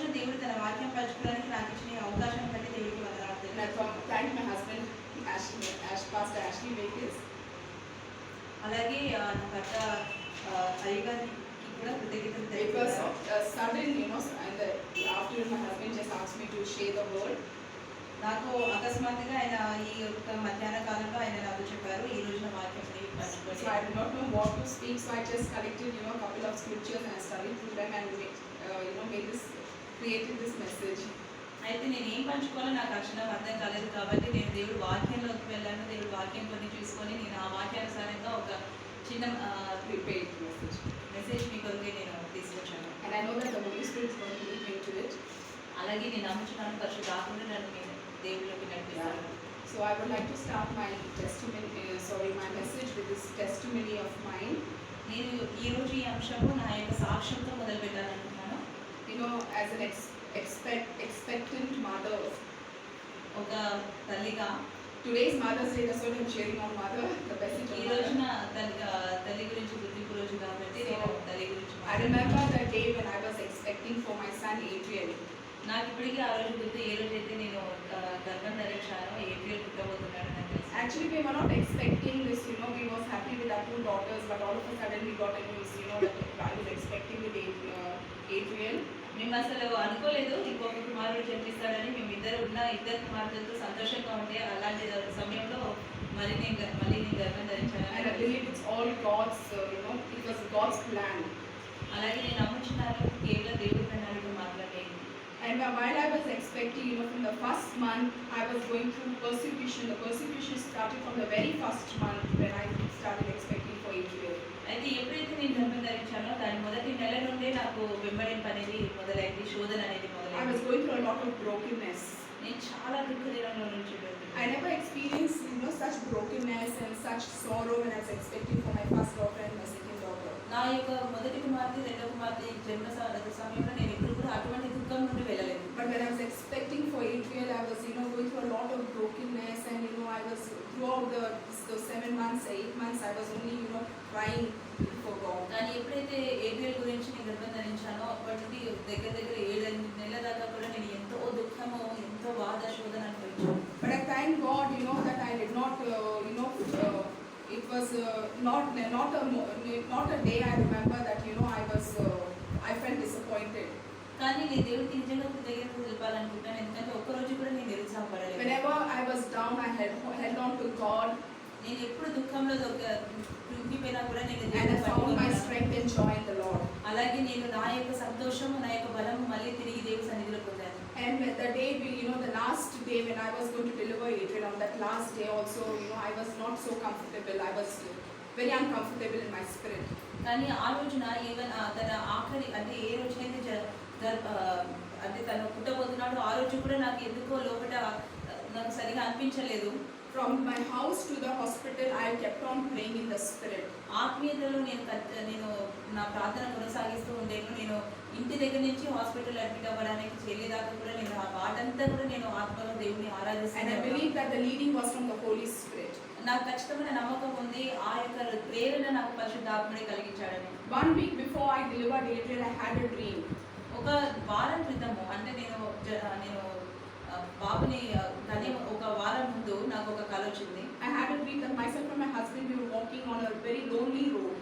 రోజు దేవుడు తన వాక్యం పంచుకోవడానికి నాకు ఇచ్చిన ఈ అవకాశం బట్టి దేవుడికి వందనాలు. And I thank my husband, Pastor Ashley Vegas. అలాగే నా భర్త అయ్యగారికి కూడా కృతజ్ఞతలు Because తెలియజేస్తున్నాను. sudden, and the afternoon my husband just asked me to share the word. నాకు అకస్మాత్తుగా ఆయన ఈ యొక్క మధ్యాహ్న కాలంలో ఆయన నాతో చెప్పారు ఈ రోజున వాక్యం పంచుకోండి. So I did not know what to speak, so I just collected, a couple of scriptures and I studied through them and created this message. అయితే నేను ఏం పంచుకోవాలో నాకు అక్షరం అర్థం కాలేదు కాబట్టి నేను దేవుడు వాక్యంలోకి వెళ్ళాను. దేవుడు వాక్యం కొన్ని చూసుకొని నేను ఆ వాక్యానుసారంగా ఒక చిన్న Prepared మెసేజ్ మీ కొరకే నేను తీసుకొచ్చాను. And I know that the Holy Spirit is going to lead me into it. అలాగే నేను నమ్ముచున్నాను పరిశుద్ధాత్ముడు నన్ను నేను దేవుడిలోకి నడిపిస్తాను. So I would like to start my my message with this testimony of mine. నేను ఈ రోజు ఈ అంశము నా యొక్క సాక్ష్యంతో మొదలు పెట్టాలనుకుంటున్నాను. As an expectant mother. ఒక తల్లిగా Today's Mother's Day, that's what I'm sharing on mother, the message ఈ of రోజున mother. తల్లి గురించి గుర్తింపు రోజు కాబట్టి నేను తల్లి గురించి I remember the day when I was expecting for my son Adrian. నాకు ఇప్పటికీ ఆ రోజు గుర్తు ఏ రోజైతే నేను గర్భం ధరించానో ఏప్రిల్ పుట్టబోతున్నాడు నాకు తెలుసు. Actually, we were not expecting this, we was happy with our 2 daughters, but all of a sudden we got a news, that I was expecting with Adrian. మేము అసలు అనుకోలేదు ఇంకొక కుమారుడు జన్మిస్తాడని. మేము ఇద్దరు కుమారులతో సంతోషంగా ఉంటే అలాంటి సమయంలో మళ్ళీ నేను గర్భం ధరించాను. And I believe it's all God's, it was God's plan. అలాగే నేను నమ్ముచున్నాను కేవలం దేవుడి ప్రణాళిక మాత్రమే. And while I was expecting, from the first month, I was going through persecution. The persecution started from the very first month when I started expecting for Adrian. అయితే ఎప్పుడైతే నేను గర్భం ధరించానో దాని మొదటి నెల నుండే నాకు వెంబడింపు అనేది మొదలైంది, శోధన అనేది I మొదలైంది. was going through a lot of brokenness. నేను చాలా దుఃఖదినంలో నుంచి వెళ్తున్నాను. I never experienced, such brokenness and such sorrow when I was expecting for my first daughter and my second daughter. నా యొక్క మొదటి కుమార్తె రెండవ కుమార్తె జన్మ సమయంలో నేను ఎప్పుడు కూడా అటువంటి దుఃఖం నుండి వెళ్ళలేదు. But when I was expecting for Adrian, I was, going through a lot of brokenness, and I was throughout the 7 months, 8 months, I was only, crying before God. కానీ ఎప్పుడైతే ఏప్రిల్ గురించి నేను గర్భం ధరించానో అప్పటి నుండి దగ్గర 7-8 నెలల దాకా కూడా నేను ఎంతో దుఃఖము, ఎంతో బాధ, శోధన అనుభవించాను. But I thank God, that I did not, it was not a day I remember that, I felt disappointed. కానీ నేను దేవుడికి నిజంగా కృతజ్ఞతలు తెలపాలనుకుంటాను. ఎందుకంటే ఒక్కరోజు కూడా నేను నిరుత్సాహపడలేదు. Whenever I was down, I held on to God. నేను ఎప్పుడు దుఃఖంలో కృంగిపోయినా కూడా నేను And I found my దేవుడిని strength and joy in the Lord. అలాగే నేను నా యొక్క సంతోషము, నా యొక్క బలము మళ్ళీ తిరిగి దేవుడి సన్నిధిలో పొందాను. And the day, the last day when I was going to deliver Adrian, on that last day also, I was not so comfortable. I was very uncomfortable in my spirit. కానీ ఆ రోజున తన ఆఖరి అంటే ఏ రోజునైతే అంటే తను పుట్టబోతున్నాడు ఆ రోజు కూడా నాకు ఎందుకో లోపల నాకు సరిగా అనిపించలేదు. From my house to the hospital, I kept on praying in the spirit. ఆత్మీయతలో నేను నా ప్రార్థన కొనసాగిస్తూ ఉండేను. నేను ఇంటి దగ్గర నుంచి హాస్పిటల్ అడ్మిట్ అవ్వడానికి చెల్లిదాకా కూడా నేను ఆ వాటంతా కూడా నేను ఆత్మలో దేవుని And I ఆరాధిస్తాను. believe that the leading was from the Holy Spirit. నాకు ఖచ్చితమైన నమ్మకం ఉంది ఆ యొక్క ప్రేరణ నాకు పరిశుద్ధాత్ముడే కలిగించాడని. 1 week before I delivered Adrian, I had a dream. ఒక వారం క్రితము అంటే నేను బాబుని కానీ ఒక వారం ముందు నాకు ఒక కల వచ్చింది. I had a dream that myself and my husband, we were walking on a very lonely road.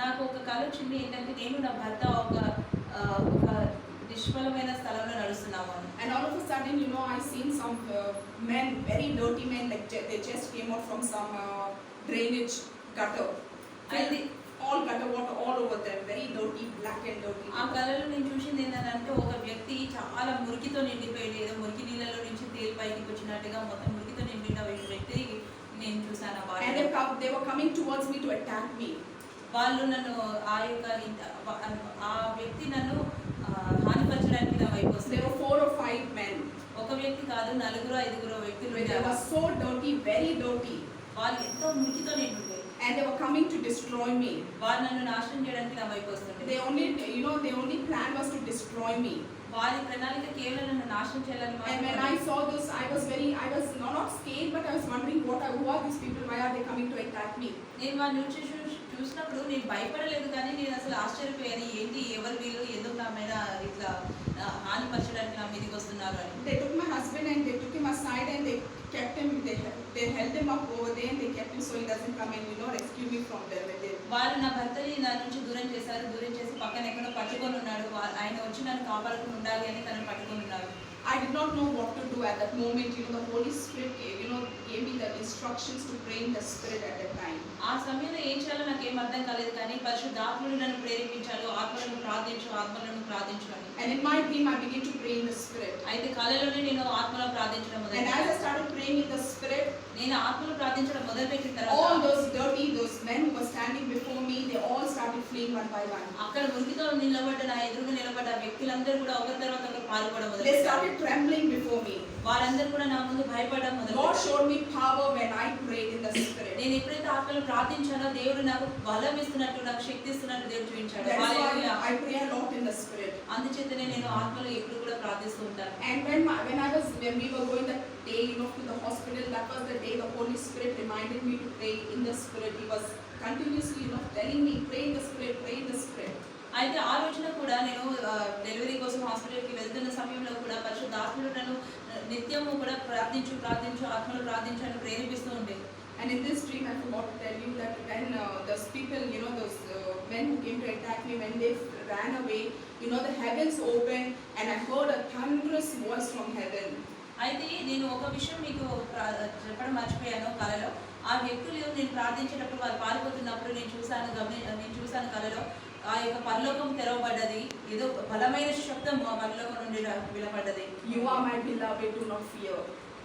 నాకు ఒక కల వచ్చింది ఏంటంటే నేను నా భర్త ఒక నిష్ఫలమైన స్థలంలో నడుస్తున్నాము. And all of a sudden, I seen some men, very dirty men, like they just came out from some drainage gutter. అయితే All gutter water all over them, very dirty, black and dirty. ఆ కళలో నేను చూసింది ఏంటంటే ఒక వ్యక్తి చాలా మురికితో నిండిపోయి ఏదో మురికి నీళ్ళలో నుంచి తేలి పైకి వచ్చినట్టుగా మొత్తం మురికితో నిండిన వ్యక్తి నేను చూసాను. And they were coming towards me to attack me. వాళ్ళు నన్ను ఆ వ్యక్తి నన్ను హానిపరచడానికి నా వైపు వస్తుంది. There were 4 or 5 men. ఒక వ్యక్తి కాదు 4-5 వ్యక్తులు. They were so dirty, very dirty. వాళ్ళు ఎంతో మురికితో నిండి And they were coming to destroy me. వారు నన్ను నాశనం చేయడానికి నా వైపు వస్తుంది. They only plan was to destroy me. వారి ప్రణాళిక కేవలం నన్ను నాశనం చేయాలని. And when I saw this, I was not scared, but I was wondering who are these people? Why are they coming to attack me? నేను వారిని చూసినప్పుడు నేను భయపడలేదు కానీ నేను అసలు ఆశ్చర్యపోయాను. ఏంటి ఎవరు వీళ్ళు, ఎందుకు నా మీద ఇట్లా హానిపరచడానికి నా మీదకి వస్తున్నారు అని. They took my husband and they took him aside and they kept him, they held him up over there and they kept him so he doesn't come and rescue me from them. And they, వాళ్ళు నా భర్తని నా నుంచి దూరం చేశారు. దూరం చేసి పక్కన ఎక్కడో పట్టుకొని ఉన్నాడు. ఆయన వచ్చి నన్ను కాపాడుకుని ఉండాలి అని తనని పట్టుకొని ఉన్నారు. I did not know what to do at that moment. The Holy Spirit gave me the instructions to pray in the Spirit at that time. ఆ సమయంలో ఏం చేయాలో నాకు ఏం అర్థం కాలేదు, కానీ పరిశుద్ధాత్ముడు నన్ను ప్రేరేపించాడు, ఆత్మలను ప్రార్థించు అని. And in my dream I began to pray in the Spirit. అయితే కళలోనే నేను ఆత్మలో ప్రార్థించడం And as I మొదలుపెట్టాను. started praying in the Spirit, నేను ఆత్మలో ప్రార్థించడం మొదలుపెట్టిన all తర్వాత those men who were standing before me, they all started fleeing one by one. అక్కడ మురికితో నిలబడ్డ నా ఎదురుగా నిలబడ్డ వ్యక్తులందరూ కూడా ఒకరి తర్వాత ఒకరు పాల్గొనడం They మొదలుపెట్టారు. started trembling before me. వారందరూ కూడా నా ముందు భయపడడం God మొదలుపెట్టారు. showed me power when I prayed in the Spirit. నేను ఎప్పుడైతే ఆత్మలో ప్రార్థించానో దేవుడు నాకు బలం ఇస్తున్నట్టు, నాకు శక్తి ఇస్తున్నట్టు దేవుడు చూపించాడు. That is why hallelujah. I pray a lot in the Spirit. అందుచేతనే నేను ఆత్మలో ఎప్పుడు కూడా ప్రార్థిస్తూ ఉంటాను. And when we were going that day, to the hospital, that was the day the Holy Spirit reminded me to pray in the Spirit. He was continuously, telling me, pray in the Spirit, pray in the Spirit. అయితే ఆ రోజున కూడా నేను delivery కోసం హాస్పిటల్కి వెళ్తున్న సమయంలో కూడా పరిశుద్ధాత్ముడు నన్ను నిత్యము కూడా ప్రార్థించు ఆత్మలో ప్రార్థించు అని ప్రేరేపిస్తూ ఉండేది. And in this dream, I forgot to tell you that when those people, those men who came to attack me, when they ran away, the heavens opened and I heard a thunderous voice from heaven. అయితే నేను ఒక విషయం మీకు చెప్పడం మర్చిపోయాను. కళలో ఆ వ్యక్తులు నేను ప్రార్థించేటప్పుడు వారు పారిపోతున్నప్పుడు నేను చూశాను కళలో ఆ యొక్క పరలోకం తెరవబడ్డది. ఏదో బలమైన శబ్దం పరలోకం నుండి వినపడ్డది. You are my beloved, do not fear.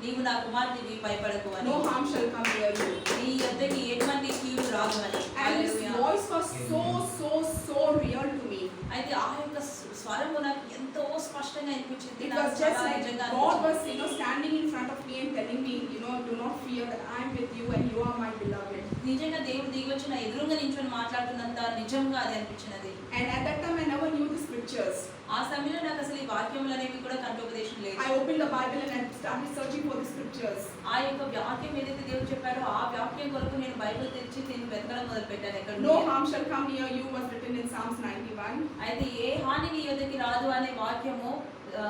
నీవు నా కుమార్తెవి, భయపడకు అని. No harm shall come near you. నీ యొద్దకి ఎటువంటి కీడు రాదు అని. And his hallelujah. voice was so real to me. అయితే ఆ యొక్క స్వరము నాకు ఎంతో స్పష్టంగా అనిపించింది. It నాకు was just చాలా like నిజంగా God అనిపించింది. was standing in front of me and telling me, do not fear, that I am with you and you are my beloved. నిజంగా దేవుడు దిగి వచ్చి నా ఎదురుగా నించొని మాట్లాడుతున్నంత నిజంగా అది అనిపించినది. And at that time I never knew the scriptures. ఆ సమయంలో నాకు అసలు ఈ వాక్యములు అనేవి కూడా కంఠోపదేశం లేదు. I opened the Bible and I started searching for the scriptures. ఆ యొక్క వాక్యం ఏదైతే దేవుడు చెప్పాడో ఆ వాక్యం కొరకు నేను బైబిల్ తెచ్చి నేను వెతకడం మొదలుపెట్టాను. ఎక్కడ No harm shall come near you was written in Psalms 91. అయితే ఏ హాని నీ యొద్దకి రాదు అనే వాక్యము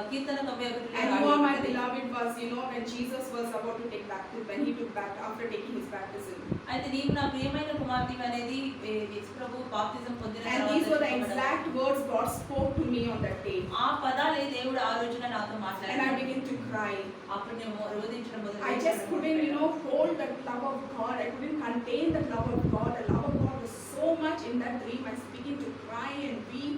కీర్తన 91 And you are my beloved was, when Jesus was about to take baptism, when he took back after taking his baptism. అయితే నీవు నా ప్రియమైన కుమార్తెవి అనేది యేసు ప్రభు బాప్తిజం పొందిన And these were the exact words God spoke to me on that day. ఆ పదాలే దేవుడు ఆ రోజున నాతో And I మాట్లాడాడు. began to cry. అప్పుడు నేను రోదించడం I just couldn't, hold that love of God. I couldn't contain that love of God. The love of God was so much in that dream. I began to cry and weep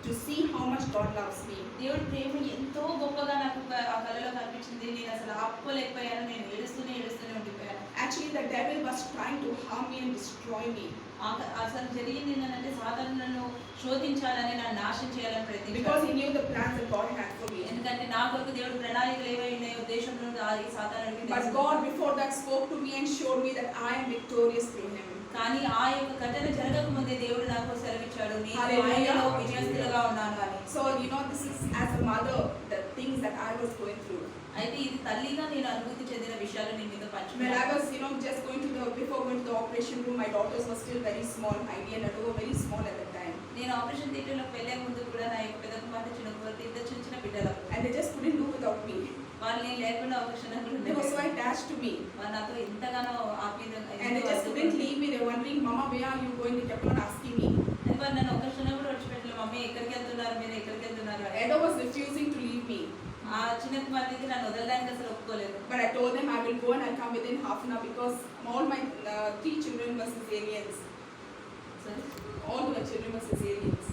to see how much God loves me. దేవుడి ప్రేమ ఎంతో గొప్పగా నాకు ఆ కళలో కనిపించింది. నేను అసలు ఆపుకోలేకపోయాను. నేను ఏడుస్తూనే ఉండిపోయాను. Actually, the devil was trying to harm me and destroy me. అసలు జరిగింది ఏంటంటే సాతాను నన్ను శోధించాలని, నన్ను నాశనం చేయాలని Because ప్రయత్నించాడు. he knew the plans that God had for me. ఎందుకంటే నా కొరకు దేవుడు ప్రణాళికలు ఏవైనా ఉద్దేశంలో ఈ సాతానుడికి But తెలుసు. God before that spoke to me and showed me that I am victorious through him. కానీ ఆ యొక్క ఘటన జరగక ముందే దేవుడు నాకు సెలవిచ్చాడు, నేను Hallelujah. ఆయనలో విజయస్తులుగా ఉన్నాను అని. So, this is as a mother, the things that I was going through. అయితే ఇది తల్లిగా నేను అనుభూతి చెందిన విషయాలు నేను మీతో When I పంచుకున్నాను. was, just before going to the operation room, my daughters were still very small. Heidi and Adu were very small at that time. నేను ఆపరేషన్ థియేటర్లోకి వెళ్ళే ముందు కూడా నా యొక్క పెద్ద కుమార్తె చిన్న కుమార్తె ఇద్దరు చిన్న బిడ్డలు. And they just couldn't do without me. వాళ్ళు నేను లేకుండా ఒక క్షణం కూడా They were so ఉండలేదు. attached to me. వాళ్ళు నాతో ఎంతగానో ఆప్యాయంగా And they just couldn't leave me. They were wondering, Mama, where are you going? They kept on asking me. అది వారు నన్ను ఒక క్షణం కూడా విడిచిపెట్టలేదు. మమ్మీ ఎక్కడికి వెళ్తున్నారు, మీరు ఎక్కడికి వెళ్తున్నారు అని. Ado was refusing to leave me. ఆ చిన్న కుమార్తెకి నన్ను వదలడానికి అసలు ఒప్పుకోలేదు. But I told them I will go and I'll come within half an hour because all my 3 children were cesareans. సరే. All my children were cesareans.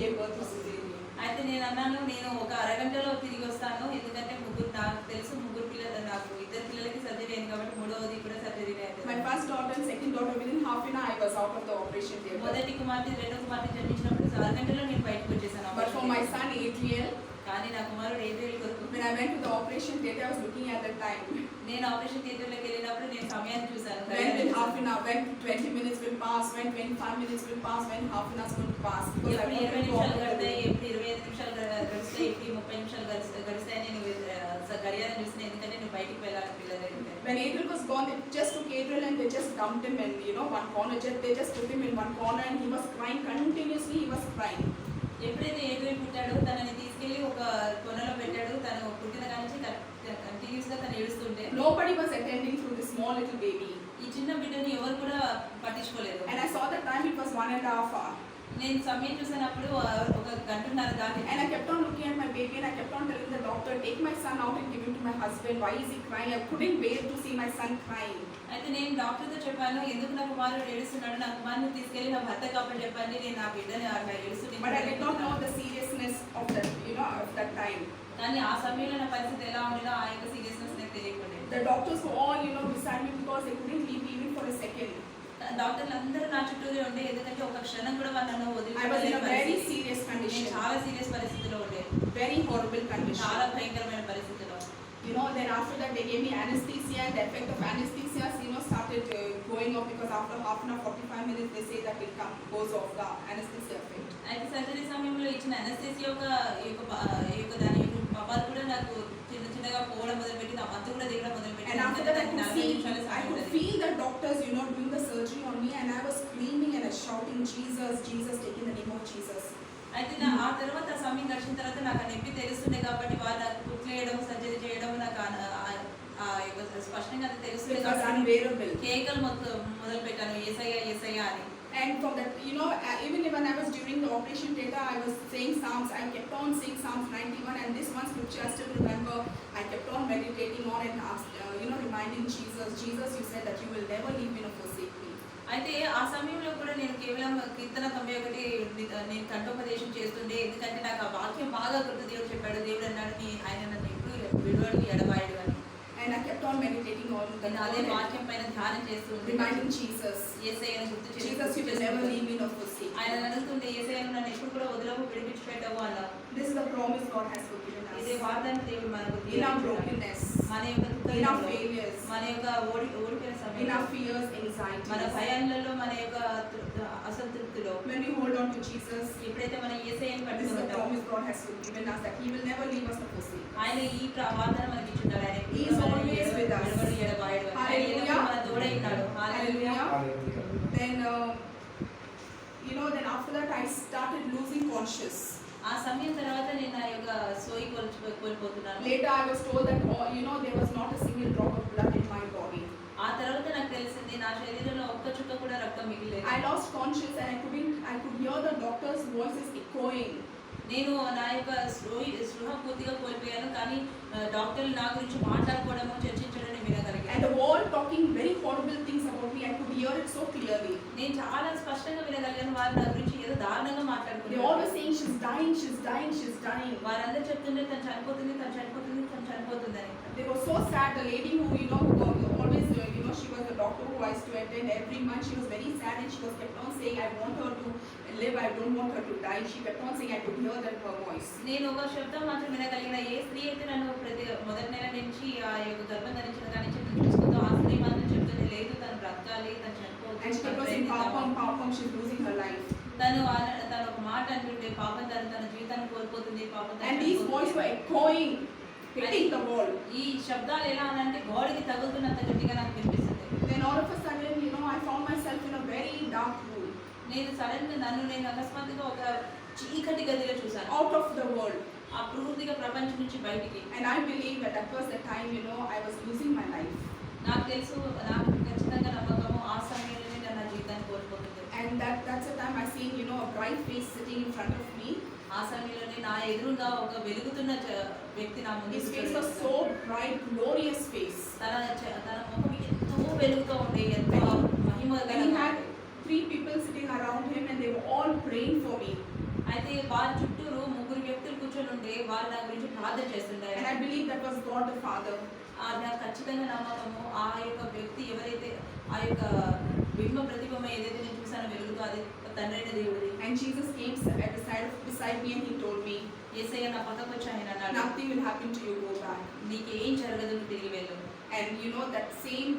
Gave birth to cesarean. అయితే నేను అన్నాను, నేను ఒక అరగంటలో తిరిగి వస్తాను. ఎందుకంటే నాకు తెలుసు ముగ్గురు పిల్లలు, నాకు ఇద్దరు పిల్లలకి సర్జరీ అయింది కాబట్టి మూడవది కూడా సర్జరీ అయింది. My first daughter and second daughter, within half an hour I was out of the operation theatre. మొదటి కుమార్తె రెండో కుమార్తె జన్మించినప్పుడు అరగంటలో నేను బయటకు వచ్చేసాను. But for my son Adriel, కానీ నా కుమారుడు ఏప్రిల్ కొరకు when I went to the operation theatre, I was looking at the time. నేను ఆపరేషన్ థియేటర్లోకి వెళ్ళినప్పుడు నేను సమయాన్ని చూశాను. When will half an hour, when 20 minutes will pass, when 25 minutes will pass, when half an hour is going to pass. Because I ఎప్పుడు wanted 20 to go నిమిషాలు out of the గడిస్తాయి, room. ఎప్పుడు 25 నిమిషాలు గడుస్తాయి, ఎప్పుడు 30 నిమిషాలు గడిస్తాయి నేను గడియారం చూసిన. ఎందుకంటే నేను బయటికి వెళ్ళాలి పిల్లలు. When Adriel was born, they just took Adriel and they just dumped him in, one corner. They just put him in one corner and he was crying continuously. He was crying. ఎప్పుడైతే April పుట్టాడో తనని చూడలేక తను ఏడుస్తుంటే Nobody was attending to this small little baby. ఈ చిన్న బిడ్డని ఎవరు కూడా పట్టించుకోలేదు. And I saw the time, it was 1.5 hours. నేను సమయం చూసినప్పుడు ఒక గంటన్నర దాటి. And I kept on looking at my baby and I kept on telling the doctor, take my son out and give him to my husband. Why is he crying? I couldn't bear to see my son crying. అయితే నేను డాక్టర్తో చెప్పాను, ఎందుకు నా కుమారుడు ఏడుస్తున్నాడు, నా కుమారుని తీసుకెళ్ళి నా భర్త కాపని చెప్పండి, నేను నా బిడ్డని అట్లా ఏడుస్తుంది. But I did not know the seriousness of that, of that time. కానీ ఆ సమయంలో నా పరిస్థితి ఎలా ఉండేదో ఆ యొక్క సీరియస్నెస్ నాకు తెలియకపోలేదు. The doctors were all, beside me because they couldn't leave me even for a second. డాక్టర్లు అందరూ నా చుట్టూరే ఉండే, ఎందుకంటే ఒక క్షణం కూడా వాళ్ళు నన్ను I was in a very వదిలి serious condition. చాలా సీరియస్ పరిస్థితిలో ఉండే, Very horrible condition. చాలా భయంకరమైన పరిస్థితిలో. Then after that they gave me anesthesia and the effect of anesthesia, started going off because after half an hour, 45 minutes, they say that it goes off the anesthesia effect. అయితే surgery సమయంలో ఇచ్చిన anaesthesia ఈ యొక్క దాని యొక్క పవాలు కూడా నాకు చిన్నగా పోవడం మొదలుపెట్టి, నా మత్తు కూడా దిగడం మొదలుపెట్టి. And after that I could feel the doctors, doing the surgery on me, and I was screaming and I was shouting, Jesus, Jesus, take in the name of Jesus. అయితే ఆ తర్వాత ఆ సమయం గడిచిన తర్వాత నాకు ఆ నొప్పి తెలుస్తుండే కాబట్టి వాళ్ళు నాకు కుట్లేయడం, సర్జరీ చేయడం నాకు స్పష్టంగా అది తెలుస్తుంది కాబట్టి కేకలు మొదలు పెట్టాను, ఏసయ్యా ఏసయ్యా అని. And from that, even when I was during the operation theater, I was saying Psalms. I kept on saying Psalms 91, and this one scripture I still remember. I kept on meditating on and reminding Jesus, Jesus, you said that you will never leave me nor forsake me. అయితే ఆ సమయంలో కూడా నేను కేవలం కీర్తన 91 నేను కంఠోపదేశం చేస్తుండే, ఎందుకంటే నాకు ఆ వాక్యం బాగా గుర్తు. దేవుడు చెప్పాడు, దేవుడు అన్నాడు, ఆయన నన్ను ఎప్పుడు విడువడు ఎడబాయడు అని. And I kept on meditating on the అదే వాక్యం పైన ధ్యానం చేస్తూ reminding Jesus, యేసయ్యను గుర్తు చేస్తూ, Jesus, you will never leave me nor forsake me. ఆయన అడుగుతుండే, యేసయ్యను నన్ను ఎప్పుడు కూడా వదలవు, విడిపించిపెట్టవు అలా. This is the promise God has given us. ఇదే వాగ్దానం దేవుడు మనకు In our brokenness, మన యొక్క in our దుఃఖంలో, failures, మన యొక్క ఓడిపోయిన in సమయంలో, our fears, anxiety, మన భయాలలో, మన యొక్క అసంతృప్తిలో, when we hold on to Jesus, ఎప్పుడైతే మన యేసయ్యను this is the పట్టుకుంటామో, promise God has given us, that He will never leave us nor forsake us. ఆయన ఈ వాగ్దానం మనకి ఇచ్చున్నాడు. ఆయన He is always with us. విడవడు ఎడబాయడు అని. ఆయన ఎల్లప్పుడూ మన తోడై ఉన్నాడు. హల్లెలూయా. Then, then after that I started losing conscious. ఆ సమయం తర్వాత నేను నా యొక్క సోయి కోల్పోతున్నాను. Later I was told that, there was not a single drop of blood in my body. ఆ తర్వాత నాకు తెలిసింది, నా శరీరంలో ఒక్క చుక్క కూడా రక్తం మిగిలేదు. I lost conscious and I could hear the doctor's voices echoing. నేను నా యొక్క స్పృహ పూర్తిగా కోల్పోయాను, కానీ డాక్టర్లు నా గురించి మాట్లాడుకోవడము, చర్చించడం వినగలిగాను. And the wall talking very horrible things about me, I could hear it so clearly. నేను చాలా స్పష్టంగా వినగలిగాను. వారు నా గురించి ఏదో దారుణంగా They మాట్లాడుకున్నారు. always saying she's dying, she's dying, she's dying. వారందరూ చెప్తుండే, తను చనిపోతుంది, తను చనిపోతుంది, తను చనిపోతుంది అని. They were so sad. The lady who always she was the doctor who I used to attend every month. She was very sad and she was kept on saying, I want her to live, I don't want her to die. She kept on saying, I could hear that her voice. నేను ఒక శబ్దం మాత్రం వినగలిగిన. ఏ స్త్రీ అయితే నన్ను మొదటి నెల నుంచి ఆ యొక్క గర్భం ధరించిన కానీ చూసుకుంటూ, ఆ స్త్రీ మాత్రం చెప్తుంది, లేదు తను బ్రతకాలి, తను And she kept on saying, Papam, she's losing her life. తను ఒక మాట అంటుంటే, పాపం తన జీవితాన్ని కోల్పోతుంది, పాపం. And these voices were echoing, hitting the wall. ఈ శబ్దాలు ఎలా అనంటే గోడకి తగులుతున్నంత గట్టిగా నాకు వినిపిస్తుంది. Then all of a sudden, I found myself in a very dark room. నేను నేను అకస్మాత్తుగా ఒక చీకటి గదిలో చూశాను. Out of the world. ఆ పూర్తిగా ప్రపంచం నుంచి బయటికి. And I believe that was the time, I was losing my life. నాకు తెలుసు, నాకు ఖచ్చితంగా నమ్మకము, ఆ సమయంలోనే నేను నా జీవితాన్ని కోల్పోతుంది. And that's the time I seen, a bright face sitting in front of me. ఆ సమయంలోనే నా ఎదురుగా ఒక వెలుగుతున్న వ్యక్తి నా ముందు. His face was so bright, glorious face. తన ముఖం ఎంతో వెలుగుతూ ఉండే, ఎంతో మహిమ. And he had 3 people sitting around him and they were all praying for me. అయితే వారి చుట్టూరు 3 వ్యక్తులు కూర్చొని ఉండే, వాళ్ళు నా గురించి ప్రార్థన చేస్తుండే. And I believe that was God the Father. నాకు ఖచ్చితంగా నమ్మకము, ఆ యొక్క వ్యక్తి ఎవరైతే, ఆ యొక్క బింబ ప్రతిబింబ ఏదైతే నేను చూసానో వెలుగుతో, అది తండ్రైన దేవుడి. And Jesus came beside me and he told me, యేసయ్య నా పక్కకు వచ్చి ఆయన అన్నాడు, nothing will happen to you, go back. నీకేం జరగదు, నువ్వు తిరిగి వెళ్ళు. And that same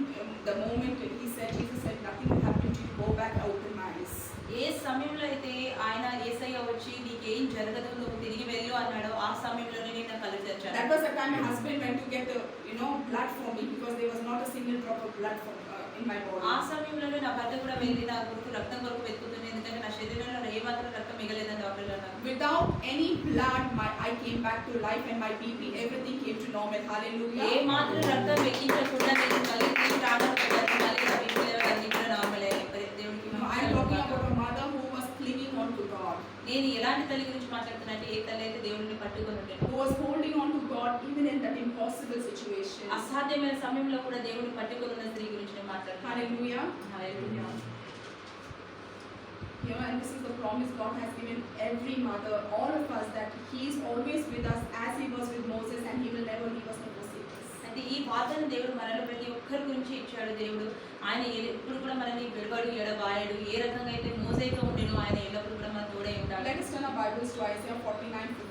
the moment Jesus said nothing will happen to you, go back, I opened my eyes. ఏ సమయంలో అయితే ఆయన యేసయ్య వచ్చి నీకేం జరగదు, నువ్వు తిరిగి వెళ్ళు అన్నాడో, ఆ సమయంలోనే నేను కళ్ళు తెరిచాను. That was the time my husband went to get the, blood for me because there was not a single drop of blood in my ఆ body. సమయంలోనే నా భర్త కూడా వెళ్ళి నా కొరకు రక్తం కొరకు వెతుకుతుంది, ఎందుకంటే నా శరీరంలో ఏమాత్రం రక్తం మిగలేదని డాక్టర్ గారు అన్నారు. Without any blood, I came back to life and my BP, everything came to normal. A Hallelujah. మాత్రం రక్తం వెక్కించకుండా నేను మళ్ళీ ప్రాణం పొందాను, మళ్ళీ నా బీపీ లెవెల్ అన్ని కూడా నార్మల్ అయ్యాయి. దేవుడికి I am talking about a mother who was clinging on to God, నేను ఎలాంటి తల్లి గురించి మాట్లాడుతున్నా అంటే ఏ తల్లి అయితే దేవుడిని పట్టుకొని ఉండేది, who was holding on to God even in that impossible situation. అసాధ్యమైన సమయంలో కూడా దేవుడిని పట్టుకొని ఉన్న స్త్రీ గురించి నేను మాట్లాడుతున్నాను. Hallelujah. Hallelujah. And this is the promise God has given every mother, all of us, that He is always with us as He was with Moses, and He will never leave us nor forsake us. అంటే ఈ వాదన దేవుడు మనలో ప్రతి ఒక్కరి గురించి ఇచ్చాడు. దేవుడు ఆయన ఎప్పుడు కూడా మనల్ని విడవడు, ఎడబాయడు. ఏ రకంగా అయితే మోసేతో ఉండేనో ఆయన ఎల్లప్పుడు కూడా మన తోడే ఉంటాడు. Let us turn our Bibles to Isaiah 49:15.